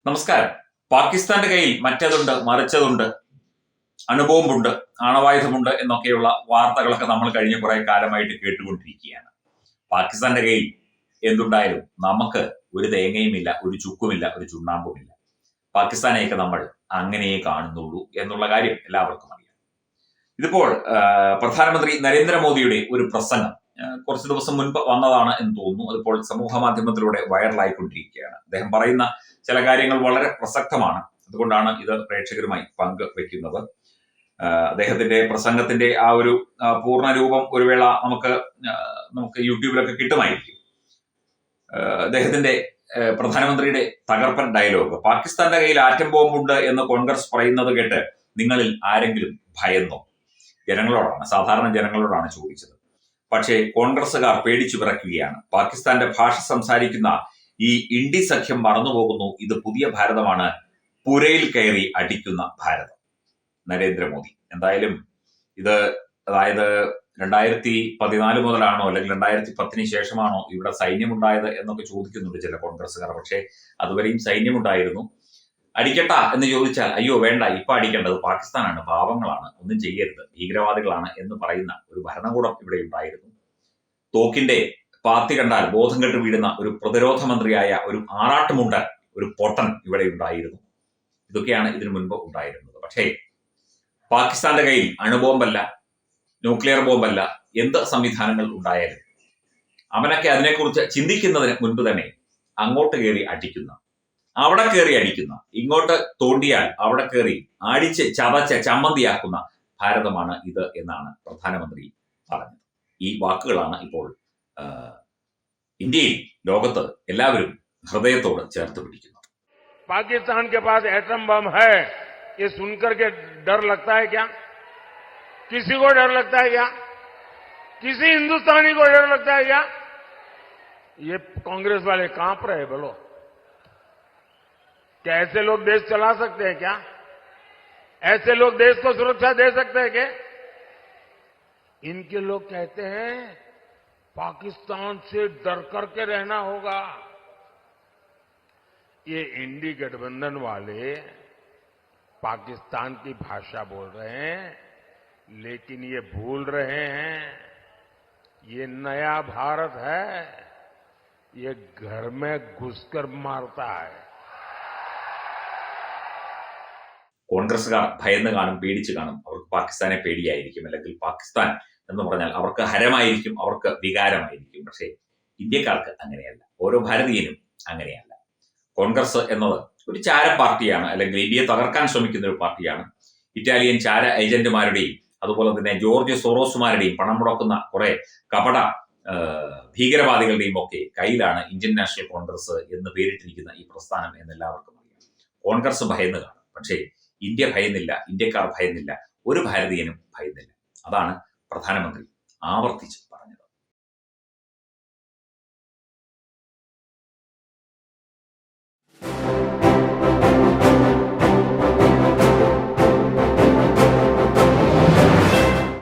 നമസ്കാരം. പാകിസ്ഥാന്റെ കയ്യിൽ മറ്റേതുണ്ട്, മറിച്ചതുണ്ട്, അണുബോംബുണ്ട്, ആണവായുധമുണ്ട് എന്നൊക്കെയുള്ള വാർത്തകളൊക്കെ നമ്മൾ കഴിഞ്ഞ കുറെ കാലമായിട്ട് കേട്ടുകൊണ്ടിരിക്കുകയാണ്. പാകിസ്ഥാന്റെ കയ്യിൽ എന്തുണ്ടായാലും നമുക്ക് ഒരു തേങ്ങയുമില്ല, ഒരു ചുക്കുമില്ല, ഒരു ചുണ്ണാമ്പുമില്ല. പാകിസ്ഥാനെയൊക്കെ നമ്മൾ അങ്ങനെയേ കാണുന്നുള്ളൂ എന്നുള്ള കാര്യം എല്ലാവർക്കും അറിയാം. ഇതിപ്പോൾ പ്രധാനമന്ത്രി നരേന്ദ്രമോദിയുടെ ഒരു പ്രസംഗം കുറച്ച് ദിവസം മുൻപ് വന്നതാണ് എന്ന് തോന്നുന്നു. അതിപ്പോൾ സമൂഹ മാധ്യമത്തിലൂടെ വൈറലായിക്കൊണ്ടിരിക്കുകയാണ്. അദ്ദേഹം പറയുന്ന ചില കാര്യങ്ങൾ വളരെ പ്രസക്തമാണ്. അതുകൊണ്ടാണ് ഇത് പ്രേക്ഷകരുമായി പങ്കുവെക്കുന്നത്. അദ്ദേഹത്തിന്റെ പ്രസംഗത്തിന്റെ ആ ഒരു പൂർണ്ണ രൂപം ഒരു വേള നമുക്ക് യൂട്യൂബിലൊക്കെ കിട്ടുമായിരിക്കും. അദ്ദേഹത്തിന്റെ പ്രധാനമന്ത്രിയുടെ തകർപ്പൻ ഡയലോഗ്, പാകിസ്ഥാന്റെ കയ്യിൽ ആറ്റം ബോംബുണ്ട് എന്ന് കോൺഗ്രസ് പറയുന്നത് കേട്ട് നിങ്ങളിൽ ആരെങ്കിലും ഭയന്നോ? ജനങ്ങളോടാണ്, സാധാരണ ജനങ്ങളോടാണ് ചോദിച്ചത്. പക്ഷേ കോൺഗ്രസുകാർ പേടിച്ചു വിറയ്ക്കുകയാണ്. പാകിസ്ഥാന്റെ ഭാഷ സംസാരിക്കുന്ന ഈ ഇന്ത്യ സഖ്യം മറന്നുപോകുന്നു. ഇത് പുതിയ ഭാരതമാണ്, പുരയിൽ കയറി അടിക്കുന്ന ഭാരതം. നരേന്ദ്രമോദി എന്തായാലും ഇത്, അതായത് 2014 മുതലാണോ അല്ലെങ്കിൽ 2010 ശേഷമാണോ ഇവിടെ സൈന്യമുണ്ടായത് എന്നൊക്കെ ചോദിക്കുന്നുണ്ട് ചില കോൺഗ്രസ്സുകാർ. പക്ഷേ അതുവരെയും സൈന്യമുണ്ടായിരുന്നു. അടിക്കട്ട എന്ന് ചോദിച്ചാൽ അയ്യോ വേണ്ട, ഇപ്പൊ അടിക്കേണ്ടത് പാകിസ്ഥാനാണ്, പാവങ്ങളാണ്, ഒന്നും ചെയ്യരുത്, ഭീകരവാദികളാണ് എന്ന് പറയുന്ന ഒരു ഭരണകൂടം ഇവിടെ ഉണ്ടായിരുന്നു. തോക്കിന്റെ പാത്തി കണ്ടാൽ ബോധം കെട്ട് വീഴുന്ന ഒരു പ്രതിരോധ മന്ത്രിയായ ഒരു ആറാട്ടുമുണ്ടൻ, ഒരു പൊട്ടൻ ഇവിടെ ഉണ്ടായിരുന്നു. ഇതൊക്കെയാണ് ഇതിനു മുൻപ് ഉണ്ടായിരുന്നത്. പക്ഷേ പാകിസ്ഥാന്റെ കയ്യിൽ അണുബോംബല്ല, ന്യൂക്ലിയർ ബോംബല്ല, എന്ത് സംവിധാനങ്ങൾ ഉണ്ടായാലും അവനൊക്കെ അതിനെക്കുറിച്ച് ചിന്തിക്കുന്നതിന് മുൻപ് തന്നെ അങ്ങോട്ട് കയറി അടിക്കുന്ന, അവിടെ കയറി അടിക്കുന്ന, ഇങ്ങോട്ട് തോണ്ടിയാൽ അവിടെ കയറി അടിച്ച് ചതച്ച് ചമ്മന്തിയാക്കുന്ന ഭാരതമാണ് ഇത് എന്നാണ് പ്രധാനമന്ത്രി പറഞ്ഞത്. ഈ വാക്കുകളാണ് ഇപ്പോൾ ഇന്ത്യയിൽ, ലോകത്ത് എല്ലാവരും ഹൃദയത്തോട് ചേർത്ത് പിടിക്കുന്നത്. पाकिस्तान के पास एटम बम है, ये सुनकर के डर लगता है क्या? किसी को डर लगता है क्या? किसी हिंदुस्तानी को डर लगता है क्या? ये कांग्रेस वाले कांप रहे बोलो। क्या ऐसे लोग देश चला सकते हैं क्या? ऐसे लोग देश को सुरक्षा दे सकते हैं क्या? इनके लोग कहते हैं पाकिस्तान से डर करके रहना होगा। ये इंडी गठबंधन वाले पाकिस्तान की भाषा बोल रहे हैं, लेकिन ये भूल रहे हैं ये नया भारत है, ये घर में घुसकर मारता है. കോൺഗ്രസുകാർ ഭയന്ന് കാണും, പേടിച്ചു കാണും. അവർക്ക് പാകിസ്ഥാനെ പേടിയായിരിക്കും, അല്ലെങ്കിൽ പാകിസ്ഥാൻ എന്ന് പറഞ്ഞാൽ അവർക്ക് ഹരമായിരിക്കും, അവർക്ക് വികാരമായിരിക്കും. പക്ഷേ ഇന്ത്യക്കാർക്ക് അങ്ങനെയല്ല, ഓരോ ഭാരതീയനും അങ്ങനെയല്ല. കോൺഗ്രസ് എന്നത് ഒരു ചാര പാർട്ടിയാണ്, അല്ലെങ്കിൽ ഇന്ത്യയെ തകർക്കാൻ ശ്രമിക്കുന്ന ഒരു പാർട്ടിയാണ്. ഇറ്റാലിയൻ ചാര ഏജന്റുമാരുടെയും അതുപോലെ തന്നെ ജോർജ് സോറോസുമാരുടെയും പണം മുടക്കുന്ന കുറെ കപട ഭീകരവാദികളുടെയും ഒക്കെ കയ്യിലാണ് ഇന്ത്യൻ നാഷണൽ കോൺഗ്രസ് എന്ന് പേരിട്ടിരിക്കുന്ന ഈ പ്രസ്ഥാനം എന്ന് എല്ലാവർക്കും അറിയാം. കോൺഗ്രസ് ഭയന്ന് കാണും, പക്ഷേ ഇന്ത്യ ഭയന്നില്ല, ഇന്ത്യക്കാർ ഭയന്നില്ല, ഒരു ഭാരതീയനും ഭയന്നില്ല. അതാണ് പ്രധാനമന്ത്രി ആവർത്തിച്ചത്.